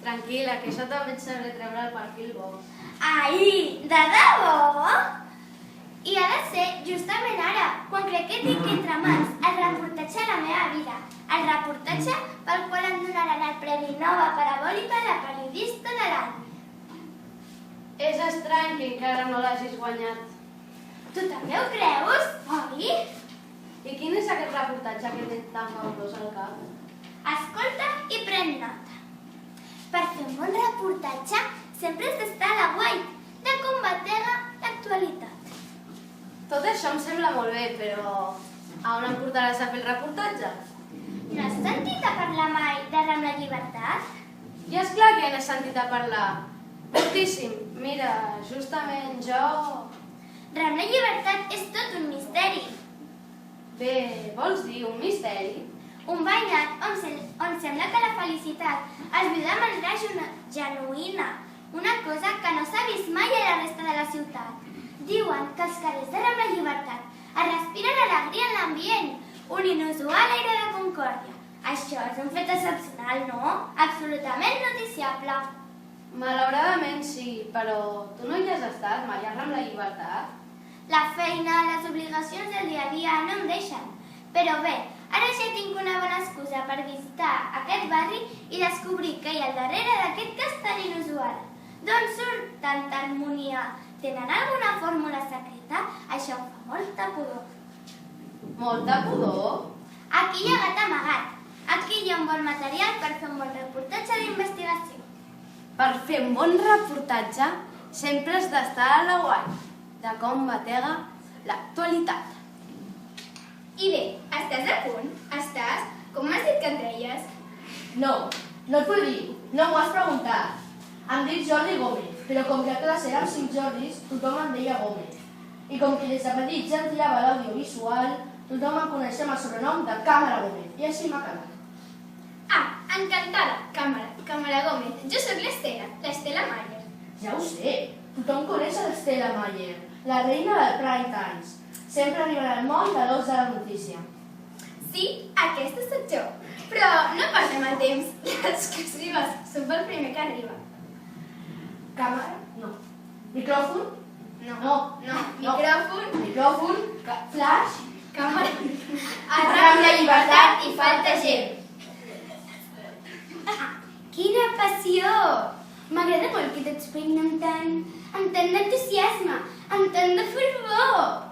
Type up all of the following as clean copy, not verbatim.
Tranquil·la, que això també et sabré treure el perfil bo. Ai, de debò? I ha de ser justament ara, quan crec que tinc entre mans el reportatge de la meva vida. El reportatge pel qual em donaran el Premi Nova Parabòlica de Periodista de l'any. És estrany que encara no l'hagis guanyat. Tu també ho creus, oi? I quin és aquest reportatge que té tan fabulós al cap? Escolta i pren nota. fer un bon reportatge sempre has d'estar a l'aguait de com batega l'actualitat. Tot això em sembla molt bé, però a on em portaràs a fer el reportatge? No has sentit a parlar mai de Rambla Llibertat? I és clar que n'he sentit a parlar. Moltíssim. Mira, justament jo... Rambla Llibertat és tot un misteri. Bé, vols dir un misteri? Un veïnat on sembla que la felicitat es viu de manera genuïna, una cosa que no s'ha vist mai a la resta de la ciutat. Diuen que els carrers de Rambla Llibertat es respiren alegria en l'ambient, un inusual aire de concòrdia. Això és un fet excepcional, no? Absolutament noticiable. Malauradament sí, però tu no hi has estat mai a Rambla Llibertat? La feina, les obligacions del dia a dia no em deixen. Però bé, ara ja tinc una bona excusa per visitar aquest barri i descobrir què hi ha al darrere d'aquest cas tan inusual. D'on surt tanta harmonia? Tenen alguna fórmula secreta? Això em fa molta pudor. Molta pudor? Aquí hi ha gat amagat. Aquí hi ha un bon material per fer un bon reportatge d'investigació. Per fer un bon reportatge sempre has d'estar a l'aguait de com batega l'actualitat. I bé, estàs a punt? Estàs? Com m'has dit que et deies? No, no et vull dir, no m'ho has preguntat. Em dic Jordi Gómez, però com que a classe érem 5 Jordis, tothom em deia Gómez. I com que des de petit ja em tirava l'audiovisual, tothom em coneixia amb el sobrenom de Càmera Gómez, i així m'ha quedat. Ah, encantada, Càmera Gómez. Jo sóc l'Estela Mayer. Ja ho sé, tothom coneix l'Estela Mayer, la reina del prime times. Sempre arribarà al món de l'os de la notícia. Sí, aquesta sóc jo. Però no perdem el temps. Les exclusives són pel primer que arriba. Càmera? No. Micròfon? No. Micròfon? Micròfon? Flash? Càmera. A Rambla Llibertat hi falta gent. Quina passió! M'agrada molt que t'expliquin amb tant d'entusiasme, amb tant de fervor.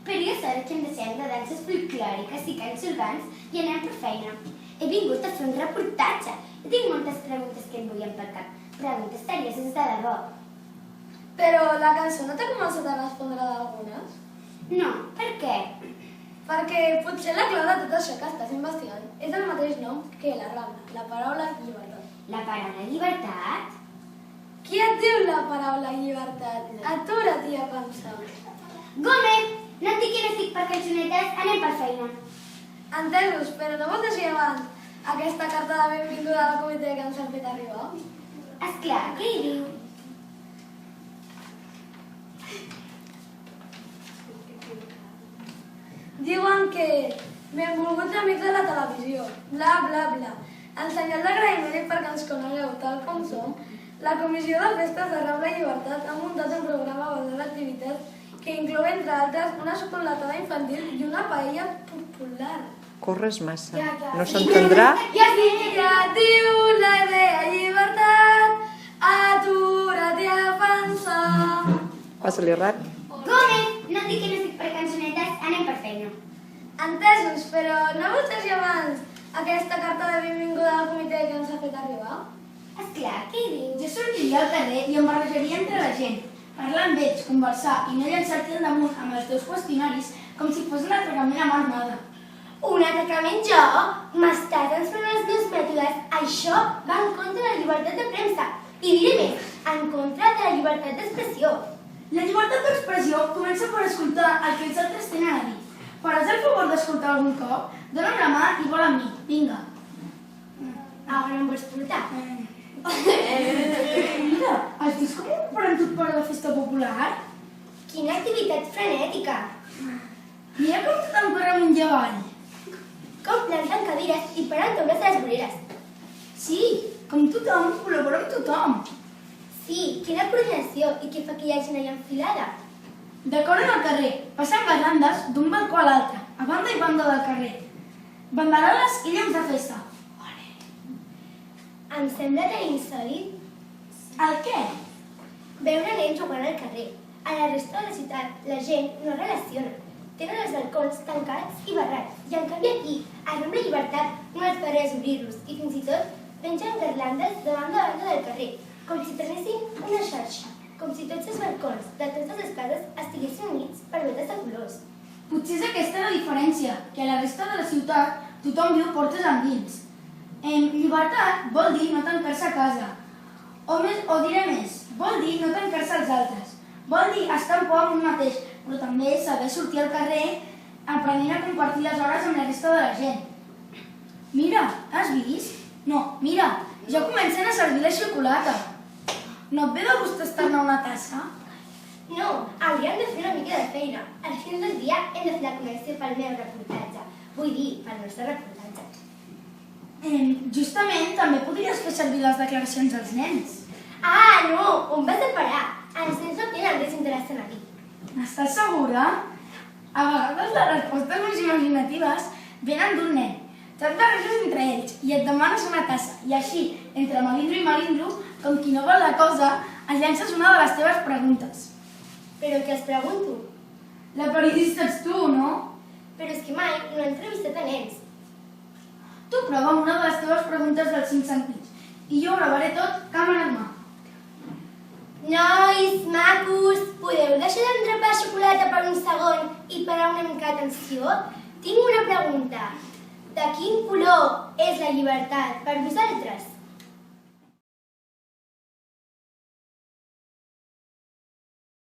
Però ja saps que em deixem de danses folclòriques i cants urbans i anem per feina. He vingut a fer un reportatge. Tinc moltes preguntes que em vull pel cap. Preguntes serioses de debò. Però la cançó no t'ha començat a respondre d'algunes? No, per què? Perquè potser la clau de tot això que estàs investigant és el mateix nom que la Rambla, la paraula llibertat. La paraula llibertat? Qui et diu la paraula llibertat? Atura't-hi a pensar. Gómez! No et dic que no estic per cançonetes, anem per feina. Entesos, però no vols llegir abans aquesta carta de benvinguda al comitè que ens han fet arribar? Esclar, què hi diu? Diuen que benvolguts amics de la televisió, bla bla bla. En senyal d'agraïment i perquè ens conegueu tal com som, la Comissió de Festes de Rambla Llibertat ha muntat un programa basat en activitats que inclou, entre altres, una xocolatada infantil i una paella popular. Corres massa. No s'entendrà? Ja diu la idea llibertat, atura't a pensar. Passa-li rat. Gómez! No et dic que no estic per cançonetes, anem per feina. Entesos, però no vols llegir abans aquesta carta de benvinguda al comitè que ens ha fet arribar? Esclar, què hi diu? Jo sortiria al carrer i em barrejaria entre la gent, parlar amb ells, conversar i no llançar-te al damunt amb els teus qüestionaris com si fos un atracament a mà armada. Un atracament jo? M'estàs ensenyant els meus mètodes? Això va en contra de la llibertat de premsa. I diré més, en contra de la llibertat d'expressió. La llibertat d'expressió comença per escoltar el que els altres tenen a dir. Faràs el favor d'escoltar algun cop? Dóna'm la mà i vol amb mi. Vinga. Ara em vols portar? Mira, has vist com ho preparen tot per a la festa popular? Quina activitat frenètica! Mira com tothom corre amunt i avall. Com planten cadires i paren taules de les voreres. Sí, com tothom, col·labora amb tothom. Sí, quina coordinació i què fa que hi hagi allà enfilada. Decoren el carrer, passen garlandes d'un balcó a l'altre, a banda i banda del carrer. Banderoles i llums de festa. Em sembla tan insòlit El què? veure nens jugant al carrer. A la resta de la ciutat, la gent no relaciona. Tenen els balcons tancats i barrats. I en canvi aquí, a Rambla Llibertat, no els faràs obrir-los. I fins i tot pengen garlandes de banda a banda del carrer, com si trenessin una xarxa, com si tots els balcons de totes les cases estiguessin units per vetes de colors. Potser és aquesta la diferència, que a la resta de la ciutat tothom viu portes endins. Llibertat vol dir no tancar-se a casa. O diré més, vol dir no tancar-se als altres. Vol dir estar en por amb un mateix, però també saber sortir al carrer aprenent a compartir les hores amb la resta de la gent. Mira, has vist? No, mira, ja comencen a servir la xocolata. No et ve de gust estar-ne una tassa? No, hauríem de fer una mica de feina. Al final del dia hem de fer la connexió pel meu reportatge. Vull dir, pel nostre reportatge. Justament, també podries fer servir les declaracions dels nens. Ah, no! On vas a parar? Els nens no tenen res interessant aquí. N'estàs segura? A vegades les respostes més imaginatives venen d'un nen. Te'n barreges entre ells i et demanes una tassa. I així, entre melindro i melindro, com qui no vol la cosa, et llences una de les teves preguntes. Però què els pregunto? La periodista ets tu, no? Però és que mai no he entrevistat a nens. Tu prova amb una de les teves preguntes dels 5 sentits i jo ho gravaré tot, càmera en mà. Nois, macos, podeu deixar d'entrepar xocolata per un segon i parar una mica d'atenció? Tinc una pregunta. De quin color és la llibertat per vosaltres?